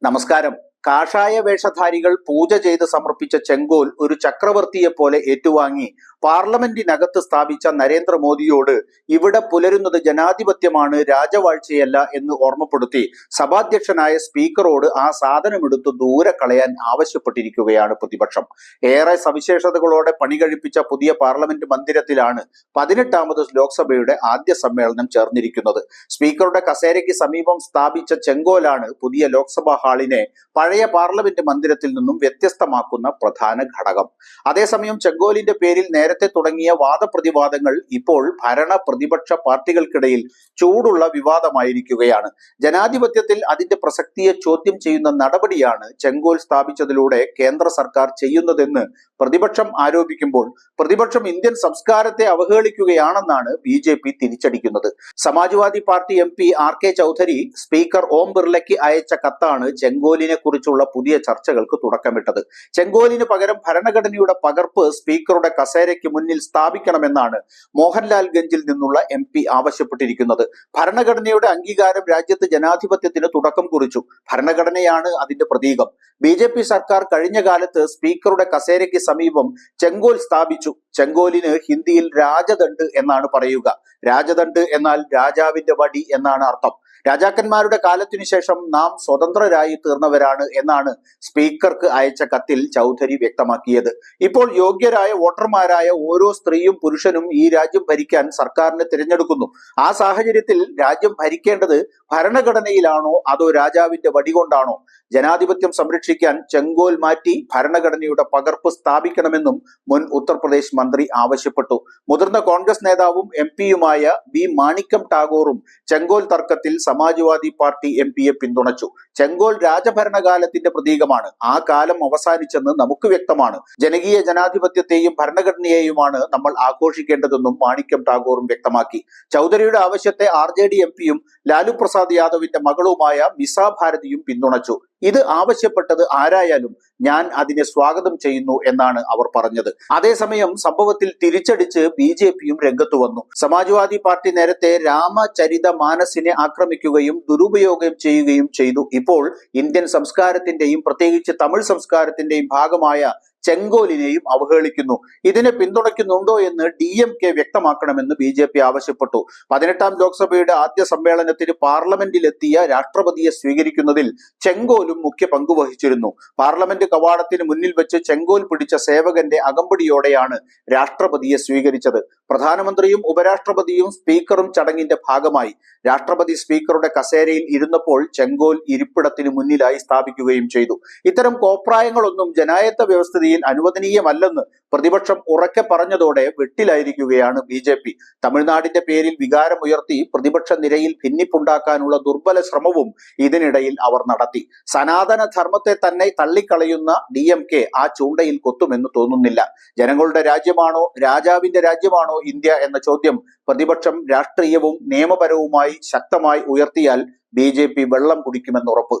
നമസ്കാരം. കാഷായ വേഷധാരികൾ പൂജ ചെയ്ത് സമർപ്പിച്ച ചെങ്കോൽ ഒരു ചക്രവർത്തിയെ പോലെ ഏറ്റുവാങ്ങി പാർലമെന്റിനകത്ത് സ്ഥാപിച്ച നരേന്ദ്രമോദിയോട് ഇവിടെ പുലരുന്നത് ജനാധിപത്യമാണ്, രാജവാഴ്ചയല്ല എന്ന് ഓർമ്മപ്പെടുത്തി സഭാധ്യക്ഷനായ സ്പീക്കറോട് ആ സാധനമെടുത്ത് ദൂരെ കളയാൻ ആവശ്യപ്പെട്ടിരിക്കുകയാണ് പ്രതിപക്ഷം. ഏറെ സവിശേഷതകളോടെ പണി കഴിപ്പിച്ച പുതിയ പാർലമെന്റ് മന്ദിരത്തിലാണ് 18ാമത് ലോക്സഭയുടെ ആദ്യ സമ്മേളനം ചേർന്നിരിക്കുന്നത്. സ്പീക്കറുടെ കസേരയ്ക്ക് സമീപം സ്ഥാപിച്ച ചെങ്കോലാണ് പുതിയ ലോക്സഭാ ഹാളിനെ പഴയ പാർലമെന്റ് മന്ദിരത്തിൽ നിന്നും വ്യത്യസ്തമാക്കുന്ന പ്രധാന ഘടകം. അതേസമയം ചെങ്കോലിന്റെ പേരിൽ നേരത്തെ തുടങ്ങിയ വാദപ്രതിവാദങ്ങൾ ഇപ്പോൾ ഭരണ പ്രതിപക്ഷ പാർട്ടികൾക്കിടയിൽ ചൂടുള്ള വിവാദമായിരിക്കുകയാണ്. ജനാധിപത്യത്തിൽ അതിന്റെ പ്രസക്തിയെ ചോദ്യം ചെയ്യുന്ന നടപടിയാണ് ചെങ്കോൽ സ്ഥാപിച്ചതിലൂടെ കേന്ദ്ര സർക്കാർ ചെയ്യുന്നതെന്ന് പ്രതിപക്ഷം ആരോപിക്കുമ്പോൾ പ്രതിപക്ഷം ഇന്ത്യൻ സംസ്കാരത്തെ അവഹേളിക്കുകയാണെന്നാണ് BJP തിരിച്ചടിക്കുന്നത്. Samajwadi Party MP RK Chaudhary speaker Om ബിർളയ്ക്ക് അയച്ച കത്താണ് ചെങ്കോലിനെ കുറിച്ചുള്ള പുതിയ ചർച്ചകൾക്ക് തുടക്കമിട്ടത്. ചെങ്കോലിന് പകരം ഭരണഘടനയുടെ പകർപ്പ് സ്പീക്കറുടെ കസേരയ്ക്ക് മുന്നിൽ സ്ഥാപിക്കണമെന്നാണ് മോഹൻലാൽ ഗഞ്ചിൽ നിന്നുള്ള MP ആവശ്യപ്പെട്ടിരിക്കുന്നത്. ഭരണഘടനയുടെ അംഗീകാരം രാജ്യത്ത് ജനാധിപത്യത്തിന് തുടക്കം കുറിച്ചു. ഭരണഘടനയാണ് അതിന്റെ പ്രതീകം. BJP സർക്കാർ കഴിഞ്ഞ കാലത്ത് സ്പീക്കറുടെ കസേരയ്ക്ക് സമീപം ചെങ്കോൽ സ്ഥാപിച്ചു. ചെങ്കോലിന് ഹിന്ദിയിൽ രാജദണ്ഡ് എന്നാണ് പറയുക. രാജദണ്ഡ് എന്നാൽ രാജാവിന്റെ വടി എന്നാണ് അർത്ഥം. രാജാക്കന്മാരുടെ കാലത്തിനു ശേഷം നാം സ്വതന്ത്രരായി തീർന്നവരാണ് എന്നാണ് സ്പീക്കർക്ക് അയച്ച കത്തിൽ ചൗധരി വ്യക്തമാക്കിയത്. ഇപ്പോൾ യോഗ്യരായ വോട്ടർമാരായ ഓരോ സ്ത്രീയും പുരുഷനും ഈ രാജ്യം ഭരിക്കാൻ സർക്കാരിനെ തിരഞ്ഞെടുക്കുന്നു. ആ സാഹചര്യത്തിൽ രാജ്യം ഭരിക്കേണ്ടത് ഭരണഘടനയിലാണോ അതോ രാജാവിന്റെ വടി കൊണ്ടാണോ? ജനാധിപത്യം സംരക്ഷിക്കാൻ ചെങ്കോൽ മാറ്റി ഭരണഘടനയുടെ പകർപ്പ് സ്ഥാപിക്കണമെന്നും മുൻ ഉത്തർപ്രദേശ് മന്ത്രി ആവശ്യപ്പെട്ടു. മുതിർന്ന കോൺഗ്രസ് നേതാവും MP-യുമായ B മാണിക്കം ടാഗോറും ചെങ്കോൽ തർക്കത്തിൽ സമാജ്വാദി പാർട്ടി MP-യെ പിന്തുണച്ചു. ചെങ്കോൽ രാജഭരണകാലത്തിന്റെ പ്രതീകമാണ്. ആ കാലം അവസാനിച്ചെന്ന് നമുക്ക് വ്യക്തമാണ്. ജനകീയ ജനാധിപത്യത്തെയും ഭരണഘടനയെയുമാണ് നമ്മൾ ആഘോഷിക്കേണ്ടതെന്നും മാണിക്യം ടാഗോറും വ്യക്തമാക്കി. ചൗധരിയുടെ ആവശ്യത്തെ RJD MP-യും ലാലു പ്രസാദ് യാദവിന്റെ മകളുമായ മിസ ഭാരതിയും പിന്തുണച്ചു. ഇത് ആവശ്യപ്പെട്ടത് ആരായാലും ഞാൻ അതിനെ സ്വാഗതം ചെയ്യുന്നു എന്നാണ് അവർ പറഞ്ഞത്. അതേസമയം സംഭവത്തിൽ തിരിച്ചടിച്ച് BJP-യും രംഗത്തു വന്നു. സമാജ്വാദി പാർട്ടി നേരത്തെ രാമചരിത മാനസിനെ ആക്രമിക്കുകയും ദുരുപയോഗം ചെയ്യുകയും ചെയ്തു. ഇപ്പോൾ ഇന്ത്യൻ സംസ്കാരത്തിന്റെയും പ്രത്യേകിച്ച് തമിഴ് സംസ്കാരത്തിന്റെയും ഭാഗമായ ചെങ്കോലിനെയും അവഹേളിക്കുന്നു. ഇതിനെ പിന്തുണയ്ക്കുന്നുണ്ടോ എന്ന് DMK വ്യക്തമാക്കണമെന്ന് BJP ആവശ്യപ്പെട്ടു. 18ാം ലോക്സഭയുടെ ആദ്യ സമ്മേളനത്തിന് പാർലമെന്റിലെത്തിയ രാഷ്ട്രപതിയെ സ്വീകരിക്കുന്നതിൽ ചെങ്കോലും മുഖ്യ പങ്ക് വഹിച്ചിരുന്നു. പാർലമെന്റ് കവാടത്തിന് മുന്നിൽ വെച്ച് ചെങ്കോൽ പിടിച്ച സേവകന്റെ അകമ്പടിയോടെയാണ് രാഷ്ട്രപതിയെ സ്വീകരിച്ചത്. പ്രധാനമന്ത്രിയും ഉപരാഷ്ട്രപതിയും സ്പീക്കറും ചടങ്ങിന്റെ ഭാഗമായി. രാഷ്ട്രപതി സ്പീക്കറുടെ കസേരയിൽ ഇരുന്നപ്പോൾ ചെങ്കോൽ ഇരിപ്പിടത്തിന് മുന്നിലായി സ്ഥാപിക്കുകയും ചെയ്തു. ഇത്തരം കോപ്രായങ്ങളൊന്നും ജനായത്ത വ്യവസ്ഥയിൽ അനുവദനീയമല്ലെന്ന് പ്രതിപക്ഷം ഉറക്കെ പറഞ്ഞതോടെ വെട്ടിലായിരിക്കുകയാണ് BJP. തമിഴ്നാടിന്റെ പേരിൽ വികാരമുയർത്തി പ്രതിപക്ഷ നിരയിൽ ഭിന്നിപ്പുണ്ടാക്കാനുള്ള ദുർബല ശ്രമവും ഇതിനിടയിൽ അവർ നടത്തി. സനാതന ധർമ്മത്തെ തന്നെ തള്ളിക്കളയുന്ന DMK ആ ചൂണ്ടയിൽ കൊത്തുമെന്ന് തോന്നുന്നില്ല. ജനങ്ങളുടെ രാജ്യമാണോ രാജാവിന്റെ രാജ്യമാണോ ഇന്ത്യ എന്ന ചോദ്യം പ്രതിപക്ഷം രാഷ്ട്രീയവും നിയമപരവുമായി ശക്തമായി ഉയർത്തിയാൽ BJP വെള്ളം കുടിക്കുമെന്നുറപ്പ്.